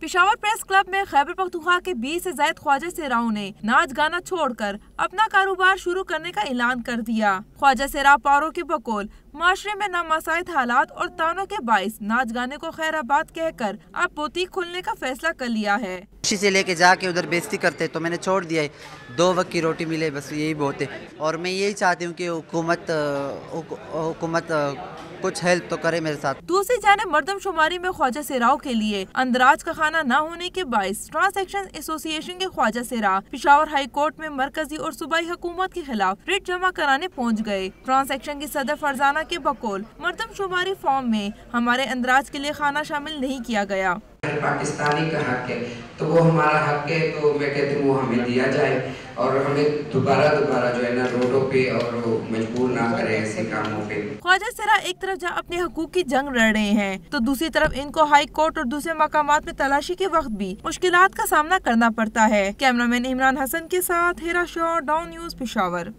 Peshawar press club में खैबर पख्तूनख्वा के 20 से ज्यादा ख्वाजा सेराओं ने नाच गाना छोड़कर अपना कारोबार शुरू करने का ऐलान कर दिया। ख्वाजा सेरा पारों के बकौल माशरे में नामासाइद हालात और तानों के बाइस नाच गाने को खैराबाद कहकर अब बुटीक खोलने का फैसला कर लिया है। खुशी से लेके जाके उधर बेइज्जती करते तो मैंने छोड़ दिया है। 2 वक्त की रोटी मिले बस यही बहुत है। और मैं यही चाहती हूँ कि हुकूमत कुछ हेल्प तो करे मेरे साथ। दूसरी जानिब मर्दमशुमारी में ख्वाजा सेराओं के लिए अंदराज का खाना न होने के बाइस ट्रांसैक्शन एसोसिएशन के ख्वाजा सेरा पिशावर हाई कोर्ट में मरकजी और सूबाई हुकूमत के खिलाफ रिट जमा कराने पहुँच गए। ट्रांसैक्शन की सदर फरजाना के बकौल मर्दमशुमारी फॉर्म में हमारे अंदराज के लिए खाना शामिल नहीं किया गया। पाकिस्तानी का हक है तो वो हमारा हक है, तो मैं कहती हूँ वो हमें दिया जाए और हमें दोबारा जो है ना रोडों पे और मजबूर ना करें ऐसे कामों पे। ख्वाजा सेरा एक तरफ जहाँ अपने हकूक की जंग लड़ रहे हैं तो दूसरी तरफ इनको हाई कोर्ट और दूसरे मकामात में तलाशी के वक्त भी मुश्किलात का सामना करना पड़ता है। कैमरामैन इमरान हसन के साथ हिरा शॉ, डाउन न्यूज़, पिशावर।